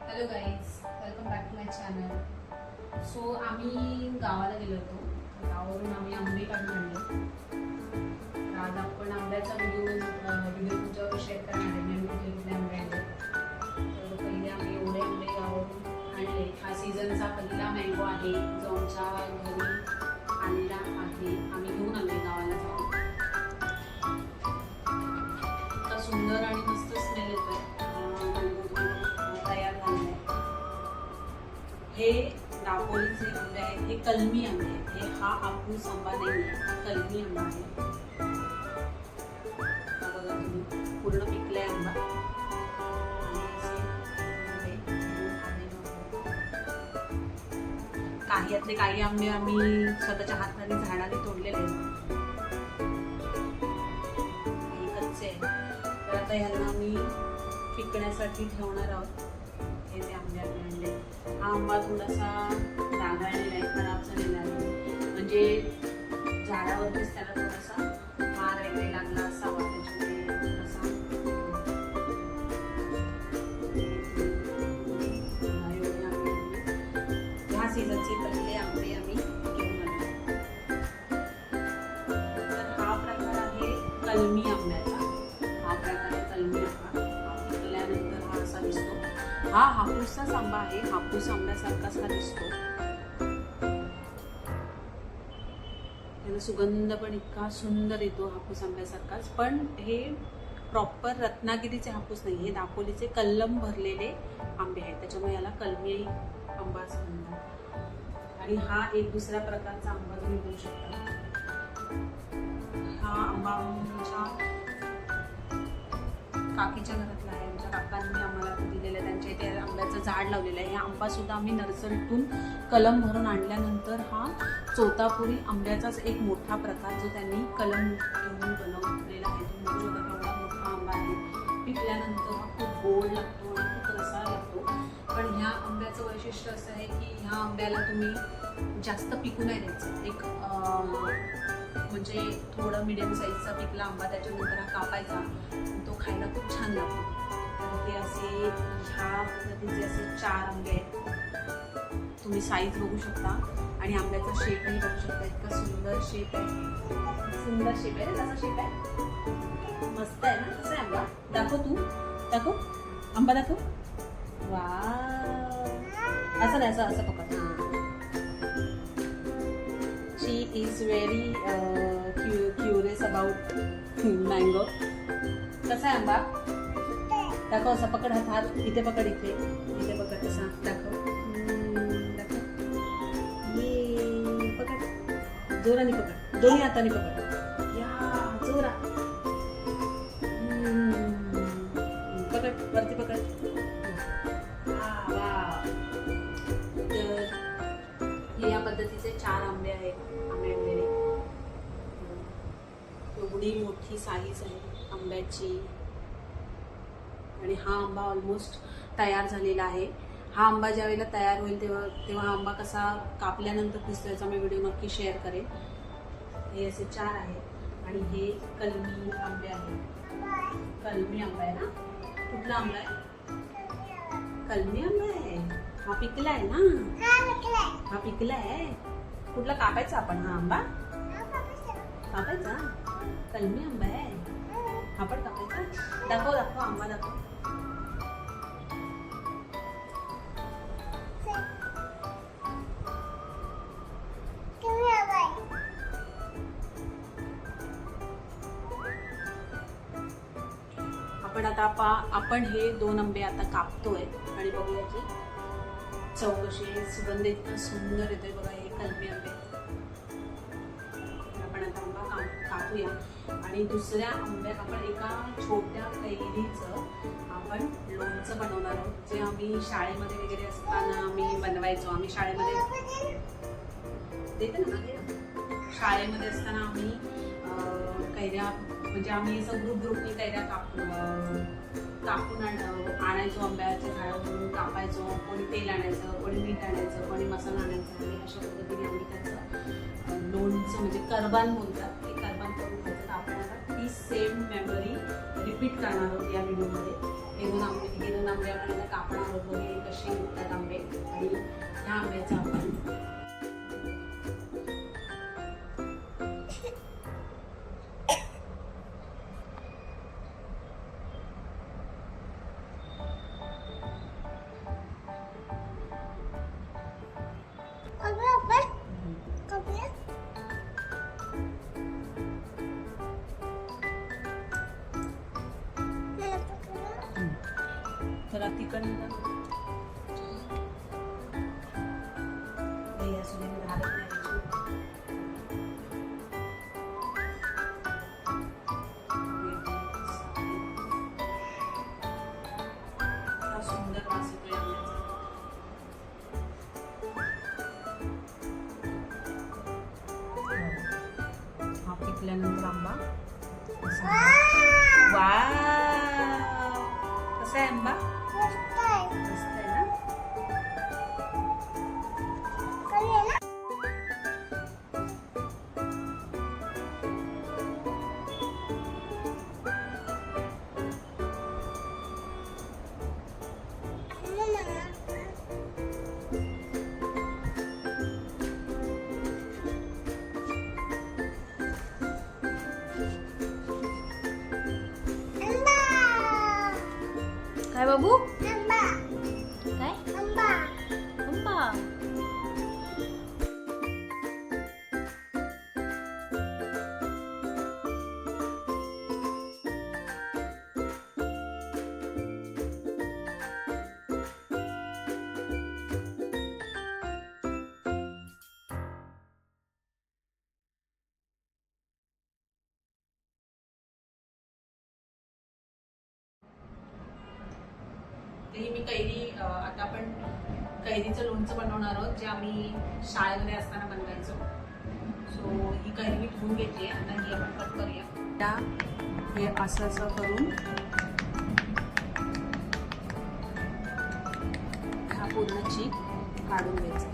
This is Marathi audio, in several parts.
Hello guys, welcome back to my channel. So आम्ही गावाला गेलो होतो. गावावरून आम्ही आंबे काढून आणले. तर आज आपण आंब्याचा व्हिडिओ तुमच्यावर शेअर करणार आहे. मी कुठले कुठले आंबे आणले. तर पहिले आम्ही एवढे आंबे गावावरून आणले. हा सीझनचा पहिला मँगो आहे जो आमच्या घरी आलेला आहे. आम्ही घेऊन आले गावाला जाऊन. इतका सुंदर आणि मस्त स्मेल येतोय. हे दापोलीचे आंबे आहेत. हे कलमी आंबे आहेत. हे हा हापूस आंबा नाही आहे, हा कलमी आंबा आहे. हा बघा तुम्ही, पूर्ण पिकलाय आंबा. काही यातले काही आंबे आम्ही स्वतःच्या हाताने झाडाने तोडलेले आहेत, काही कच्चे आहेत. तर आता ह्यांना आम्ही पिकण्यासाठी ठेवणार आहोत. हे जे आंबे आम्ही आणले, हा आंबा थोडासा डागाळलेला आहे, खराब झालेला आहे. म्हणजे झाडावरतीच त्याला थोडासा मार वगैरे लागला असावा, त्याच्यामुळे थोडासा ह्या सीझनचे पहिले आंबे आम्ही घेऊन आलो. तर हा प्रकार आहे कलमी आंब्याचा. हा प्रकार आहे कलमी आंबा. पिकल्यानंतर हा असा दिसतो. हा हापूसचाच आंबा आहे. हापूस आंब्यासारखाच हा दिसतो. त्याला सुगंध पण इतका सुंदर येतो हापूस आंब्यासारखाच. पण हे प्रॉपर रत्नागिरीचे हापूस नाही, हे दापोलीचे कलम भरलेले आंबे आहेत, त्याच्यामुळे याला कलमी आंबा असं म्हणतात. आणि हा एक दुसऱ्या प्रकारचा आंबा तुम्ही बघू शकता. हा आंबा आमच्या काकीच्या घरातला आहे. आमच्या काकांनी आम्हाला दिलेलं आहे. त्यांच्या इथे आंब्याचं झाड लावलेलं आहे. हा आंबा सुद्धा आम्ही नर्सरीतून कलम भरून आणल्यानंतर हा चोतापुरी आंब्याचाच एक मोठा प्रकार जो त्यांनी कलम घेऊन बनवलेला आहे. तो एवढा मोठा आंबा आहे. पिकल्यानंतर हा खूप गोड लागतो आणि खूप रसाळ लागतो. पण ह्या आंब्याचं वैशिष्ट्य असं आहे की ह्या आंब्याला तुम्ही जास्त पिकू नाही द्यायचं. एक म्हणजे थोडं मिडियम साईजचा पिकला आंबा, त्याच्यानंतर हा कापायचा, तो खायला खूप छान लागतो. तर ते असे ह्या पद्धतीचे असे 4 आंबे आहेत. तुम्ही साईज बघू शकता आणि आंब्याचा शेपही बघू शकता. इतका सुंदर शेप आहे. सुंदर शेप आहे. कसा शेप आहे? मस्त आहे ना? कसा आहे आंबा? दाखव तू, दाखव आंबा, दाखव. वा, असं नाही, असं पकड. She is very curious about mango. कसा आहे आंबा? दाखव, असा पकड. हात इथे पकड, इथे इथे पकड. कसा दाखव, दाखव. ये पकड, जोराने पकड, दोन्ही हाताने पकड. या जोरा, पकड, वरती पकड. तर या पद्धतीचे 4 आंबे आहेत आंबे आणलेले. एवढी मोठी साईज आहे आंब्याची. आणि हा आंबा ऑलमोस्ट तयार झालेला आहे. हा आंबा ज्या वेळेला तयार होईल तेव्हा हा आंबा कसा कापल्यानंतर दिसतो याचा मी व्हिडिओ नक्की शेअर करेन. हे असे 4 आहेत आणि हे कलमी आंबे आहेत. कलमी आंबा आहे ना? कुठला आंबा आहे? कलमी आंबा आहे. हा पिकला आहे ना? हा पिकला आहे. कुठला कापायचा आपण हा आंबा? कापायचा. कलमी आंबा आहे. हा पण कापायचा. दाखव, दाखव आंबा, दाखव. आपण हे 2 आंबे आता कापतोय आणि बघूया की चव कशी आहे. सुगंध इतका सुंदर येतोय बघा. हे कलमी आंबे. आपण आता आंबा कापूया. आणि दुसऱ्या आंब्यात आपण एका छोट्या कैरीचं आपण लोणचं बनवणार आहोत, जे आम्ही शाळेमध्ये वगैरे असताना आम्ही बनवायचो. आम्ही शाळेमध्ये देते ना, शाळेमध्ये असताना आम्ही कैऱ्या, म्हणजे आम्ही असं ग्रुपने कैऱ्या कापून आणायचो. आंब्याच्या झाडावरून कापायचो. कोणी तेल आणायचं, कोणी मीठ आणायचं, कोणी मसाला आणायचा. आणि अशा पद्धतीने आम्ही त्याचं लोणचं, म्हणजे करबान बोलतात, ते करबान करून खायचं. आपण आता ती सेम मेमरी रिपीट करणार आहोत या व्हिडिओमध्ये. हे 2 आंबे आपण कापणार आहोत. बरोबर हे कसे उठतात आंबे आणि ह्या आंब्याचा आपण तर तिकडनं सुंदर वास येतोय आंब्याचा. हा पिकल्यानंतर आंबा वाव, कसा आहे आंबा? मस्त आहे ना? काय बाबू? काय? आंबा. ही मी कैरी, आता आपण कैरीचं लोणचं बनवणार आहोत जे आम्ही शाळेमध्ये असताना बनवायचो. सो ही कैरी मी धुवून घेतली आहे. आता ही आपण कट करूया. त्या हे असं असं करून हा पूर्ण चीक काढून घ्यायचा.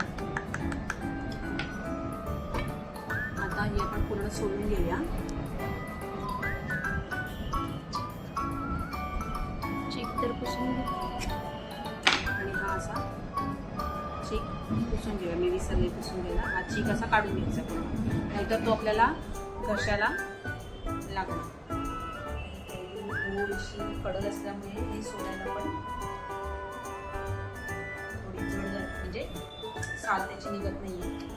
आता ही आपण पूर्ण सोलून घेऊया. चीक तर पुसून घे आणि हा असा चीक पुसून घेऊया. मी विसरले पुसून घ्यायला. हा चीक असा काढून घ्यायचा पूर्ण, नाहीतर तो आपल्याला घशाला लागणार. थोडीशी कडक असल्यामुळे हे सोलायला पण थोडी जड जाते, म्हणजे साल त्याची निघत नाहीये.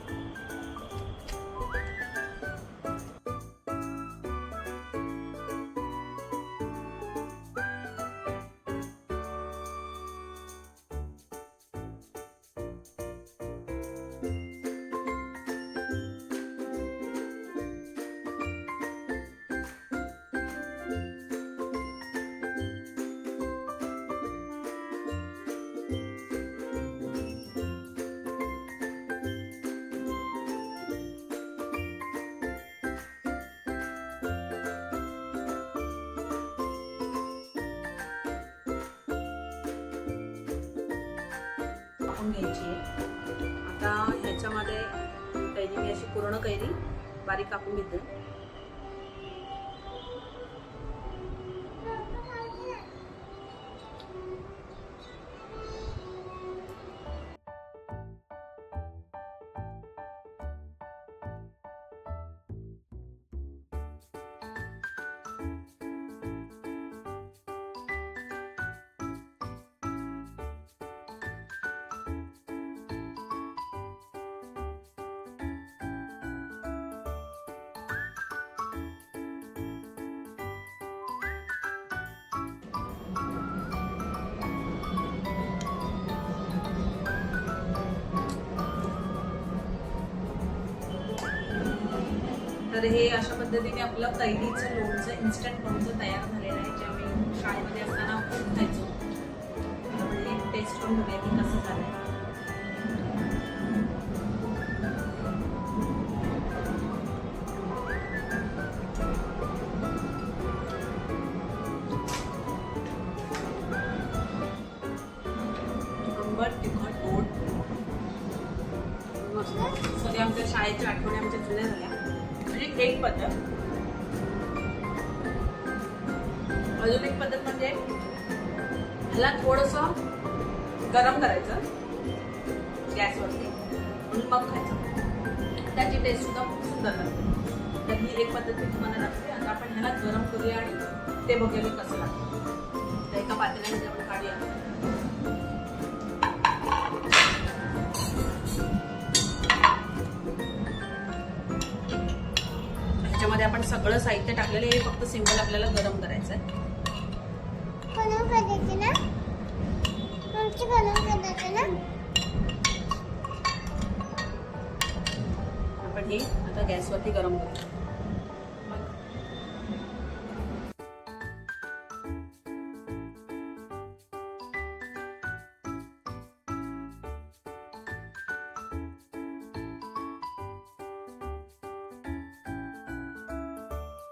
कापून घ्यायची आहे. आता ह्याच्यामध्ये कैरी मी अशी पूर्ण कैरी बारीक कापून घेते. तर हे अशा पद्धतीने आपलं कैरीचं लोणचं, इन्स्टंट लोणचं तयार झालेलं आहे, जे आम्ही शाळेमध्ये असताना खूप खायचो. म्हणजे टेस्ट पण बघूया की कसं झालंय. आंबट, तिखट, गोड, मस्त. सगळ्या आमच्या शाळेच्या आठवणी आमच्या जुन्या झाल्या. म्हणजे एक पद्धत. अजून एक पद्धत म्हणजे ह्याला थोडंसं गरम करायचं गॅसवरती आणि मग खायचं. त्याची टेस्ट सुद्धा खूप सुंदर लागते. तर ही एक पद्धत मी तुम्हाला लागते. आता आपण ह्याला गरम करूया आणि ते बघूया कसं लागतं. तर एका पातेल्यामध्ये आपण काढूया. ह्याच्यामध्ये आपण सगळं साहित्य टाकलेलं आहे. फक्त सिंपल आपल्याला गरम करायचं आहे. आपण हे आता गॅसवरती गरम करू.